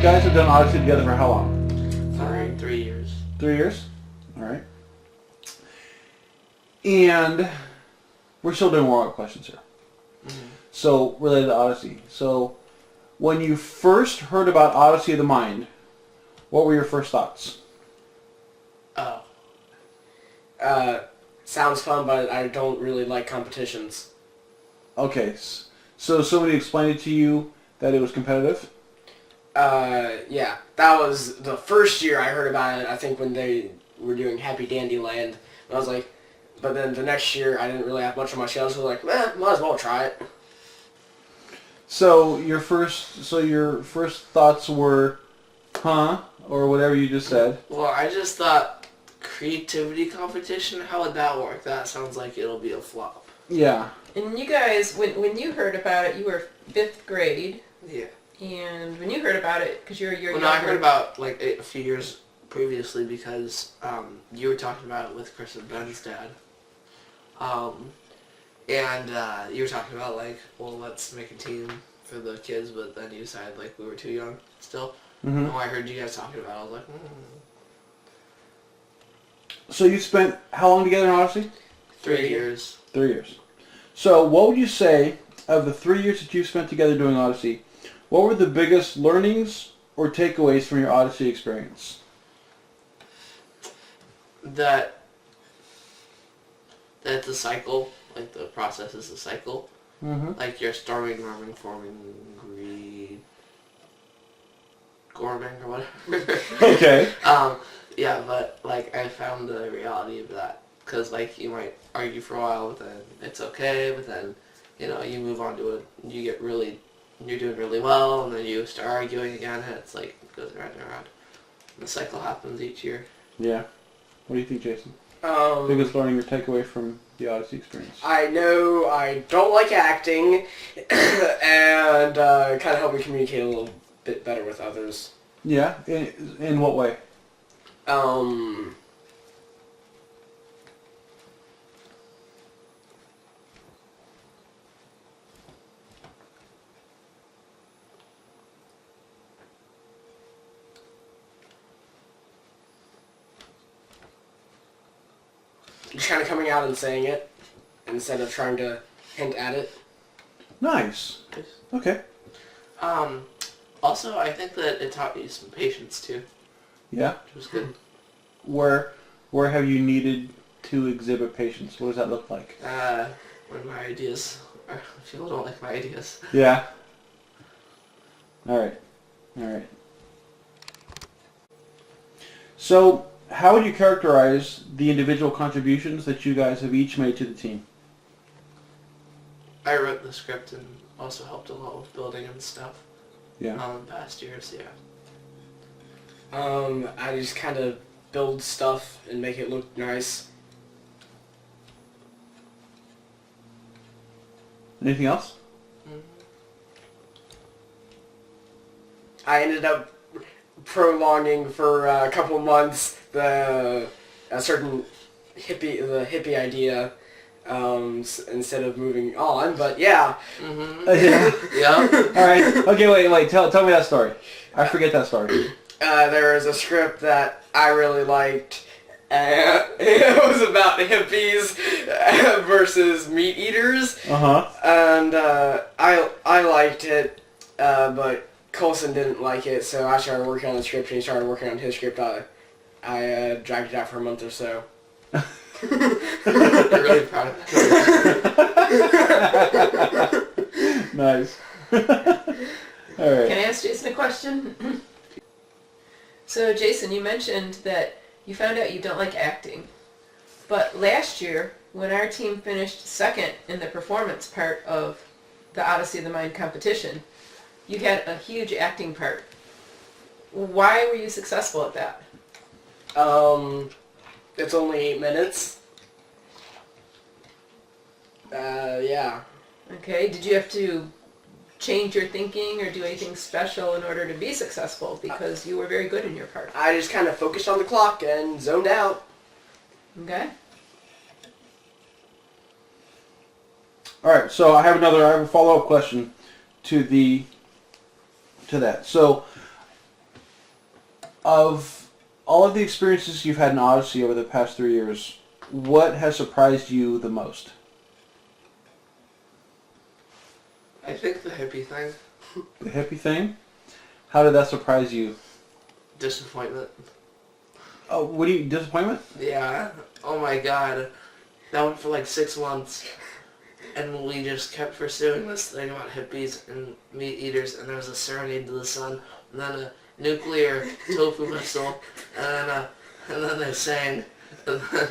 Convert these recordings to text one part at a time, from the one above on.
you guys have done Odyssey together for how long? 3 years. 3 years? All right. And we're still doing warm-up questions here. Mm-hmm. So, related to Odyssey. So, when you first heard about Odyssey of the Mind, what were your first thoughts? Sounds fun, but I don't really like competitions. Okay. So somebody explained it to you that it was competitive? Yeah. That was the first year I heard about it, I think, when they were doing Happy Dandy Land. And I was like, but then the next year I didn't really have much on my shelves, so I was like, might as well try it. So your first thoughts were, huh? Or whatever you just said. Well, I just thought creativity competition, how would that work? That sounds like it'll be a flop. Yeah. And you guys, when you heard about it, you were 5th grade. Yeah. And when you heard about it, because you're younger... I heard about like a few years previously because you were talking about it with Chris and Ben's dad. And you were talking about like, well, let's make a team for the kids, but then you decided like we were too young still. Mm-hmm. And when I heard you guys talking about it, I was like, So you spent how long together in Odyssey? 3 years. 3 years. So what would you say, of the 3 years that you spent together doing Odyssey, what were the biggest learnings or takeaways from your Odyssey experience? That it's a cycle, like the process is a cycle. Mm-hmm. Like you're storming, norming, forming, gorming, or whatever. Okay. Yeah, but like I found the reality of that, because like you might argue for a while, but then it's okay, but then you move on to it, you're doing really well, and then you start arguing again, and it's like it goes around and around. And the cycle happens each year. Yeah. What do you think, Jason? Biggest learning or takeaway from the Odyssey experience? I know I don't like acting, and kind of helped me communicate a little bit better with others. Yeah? In what way? Just kind of coming out and saying it instead of trying to hint at it. Nice. Okay. Also, I think that it taught you some patience too. Yeah? Which was good. Where have you needed to exhibit patience? What does that look like? When my ideas, people don't like my ideas. Yeah. All right. So, how would you characterize the individual contributions that you guys have each made to the team? I wrote the script and also helped a lot with building and stuff. Yeah. In the past years, yeah. I just kind of build stuff and make it look nice. Anything else? Mm-hmm. I ended up prolonging for a couple months a certain hippie idea instead of moving on, but yeah. Mm-hmm. Yeah. All right. Okay, wait. Tell me that story. I forget that story. There was a script that I really liked, and it was about hippies versus meat eaters. Uh-huh. And I liked it, but Colson didn't like it, so I started working on the script, and he started working on his script. I dragged it out for a month or so. You're really proud of that. Nice. All right. Can I ask Jason a question? So, Jason, you mentioned that you found out you don't like acting. But last year, when our team finished second in the performance part of the Odyssey of the Mind competition, you had a huge acting part. Why were you successful at that? It's only 8 minutes. Yeah. Okay, did you have to change your thinking or do anything special in order to be successful? Because you were very good in your part. I just kind of focused on the clock and zoned out. Okay. All right, so I have a follow-up question to that. So Of all of the experiences you've had in Odyssey over the past 3 years, what has surprised you the most? I think the hippie thing. The hippie thing? How did that surprise you? Disappointment. Oh, what do you, disappointment? Yeah. Oh my god. That went for like 6 months. And we just kept pursuing this thing about hippies and meat eaters, and there was a serenade to the sun, and then a nuclear tofu missile, and then they sang, and then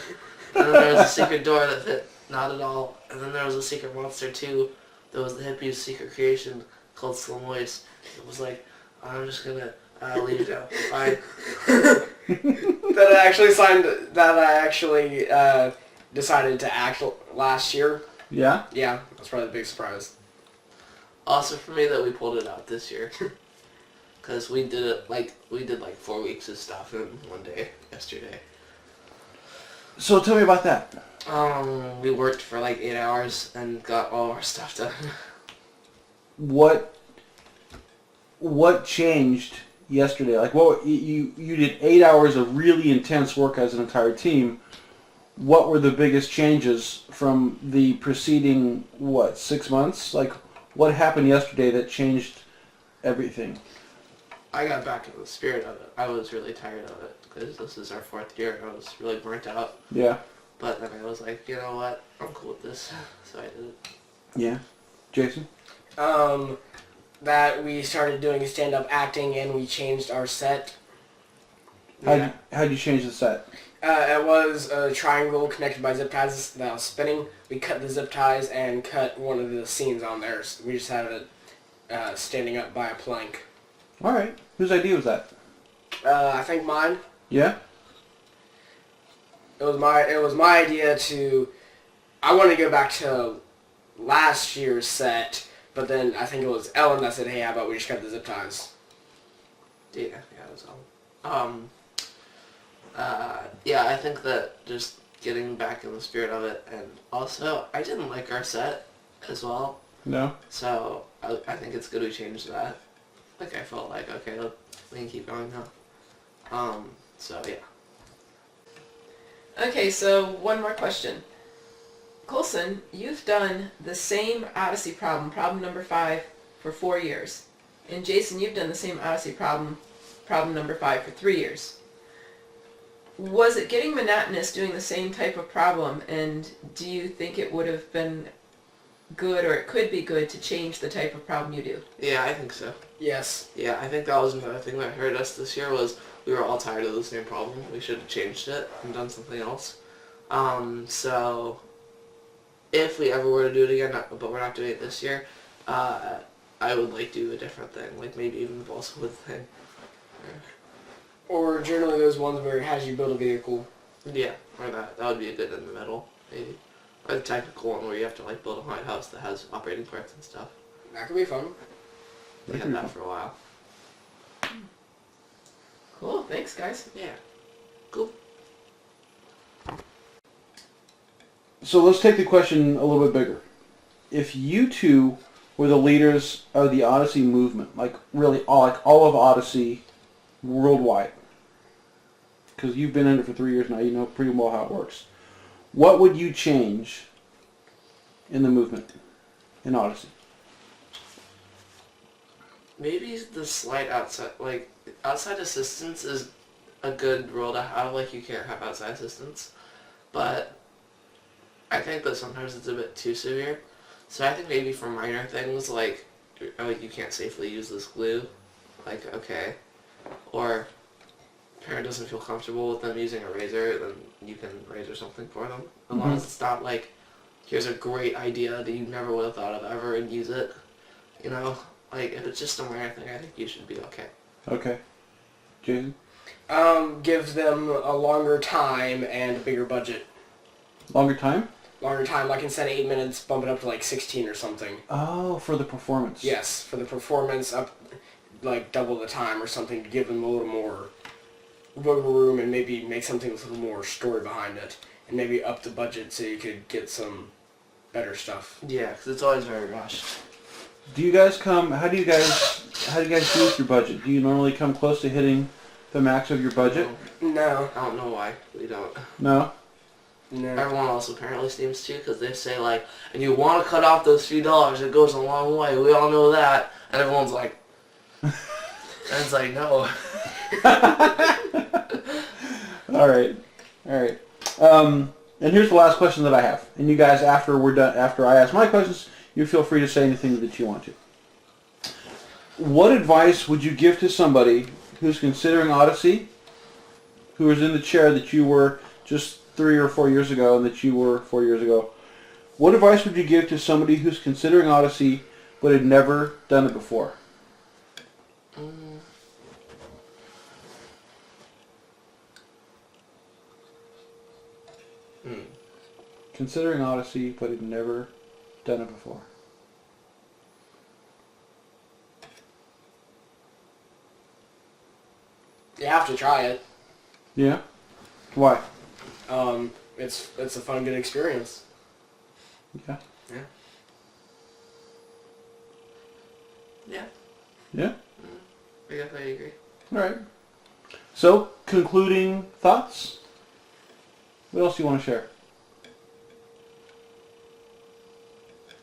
there was a secret door that fit not at all, and then there was a secret monster too, that was the hippies' secret creation called Slim Waste. It was like, I'm just gonna leave now. Bye. That I actually decided to act last year. Yeah? Yeah, that's probably the big surprise. Also for me that we pulled it out this year. Because we did 4 weeks of stuff in one day, yesterday. So tell me about that. We worked for like 8 hours and got all our stuff done. What changed yesterday? Like, what you did 8 hours of really intense work as an entire team. What were the biggest changes from the preceding, 6 months? Like, what happened yesterday that changed everything? I got back in the spirit of it. I was really tired of it because this is our 4th year and I was really burnt out. Yeah. But then I was like, you know what? I'm cool with this. So I did it. Yeah. Jason? That we started doing stand-up acting and we changed our set. How'd you change the set? It was a triangle connected by zip ties that was spinning. We cut the zip ties and cut one of the scenes on there. So we just had it standing up by a plank. All right. Whose idea was that? I think mine. Yeah? It was my idea to. I wanted to go back to last year's set, but then I think it was Ellen that said, "Hey, how about we just cut the zip ties?" Yeah, it was all. Yeah, I think that just getting back in the spirit of it, and also I didn't like our set as well, No? so I think it's good we changed that. Like I felt like, okay, we can keep going now. So yeah. Okay, so one more question. Colson, you've done the same Odyssey problem number 5, for 4 years. And Jason, you've done the same Odyssey problem number 5, for 3 years. Was it getting monotonous doing the same type of problem, and do you think it would have been good, or it could be good, to change the type of problem you do? Yeah, I think so. Yes. Yeah, I think that was another thing that hurt us this year was we were all tired of the same problem. We should have changed it and done something else. So if we ever were to do it again, but we're not doing it this year, I would like do a different thing, like maybe even the Bolswood thing. Or generally those ones where it has you build a vehicle. Yeah, or that would be a good in the middle, maybe. Or the technical one where you have to like build a haunted house that has operating parts and stuff. That could be fun. We had that for a while. Cool, thanks guys. Yeah. Cool. So let's take the question a little bit bigger. If you two were the leaders of the Odyssey movement, like really all of Odyssey worldwide, because you've been in it for 3 years now, you know pretty well how it works. What would you change in the movement in Odyssey? Maybe the slight outside assistance is a good rule to have, like you can't have outside assistance, but I think that sometimes it's a bit too severe, so I think maybe for minor things like you can't safely use this glue, like okay, or parent doesn't feel comfortable with them using a razor, then you can razor something for them, as long as it's not like here's a great idea that you never would have thought of ever and use it, you know. Like, if it's just a minor thing, I think you should be okay. Okay. Jason? Give them a longer time and a bigger budget. Longer time? Longer time, like instead of 8 minutes, bump it up to like 16 or something. Oh, for the performance. Yes, for the performance, up like double the time or something to give them a little more wiggle room and maybe make something with a little more story behind it. And maybe up the budget so you could get some better stuff. Yeah, because it's always very rushed. Do you guys how do you guys do with your budget? Do you normally come close to hitting the max of your budget? No. I don't know why we don't. No? No. Everyone else apparently seems to, because they say like, and you want to cut off those few dollars, it goes a long way. We all know that, and everyone's like, and it's like, no. All right. And here's the last question that I have. And you guys, after we're done, after I ask my questions, you feel free to say anything that you want to. What advice would you give to somebody who's considering Odyssey, who is in the chair that you were just 3 or 4 years ago and that you were 4 years ago? What advice would you give to somebody who's considering Odyssey but had never done it before? Considering Odyssey but had never done it before. You have to try it. Yeah? Why? It's a fun, good experience. Yeah. Yeah. Yeah? I guess I agree. All right. So, concluding thoughts? What else do you want to share?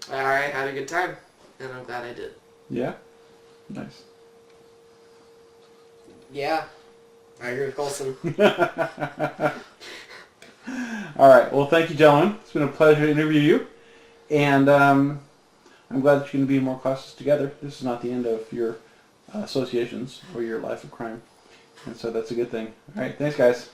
Alright, had a good time, and I'm glad I did. Yeah? Nice. Yeah. I agree with Colson. All right. Well, thank you, gentlemen. It's been a pleasure to interview you. And I'm glad that you're going to be in more classes together. This is not the end of your associations or your life of crime. And so that's a good thing. All right. Thanks, guys.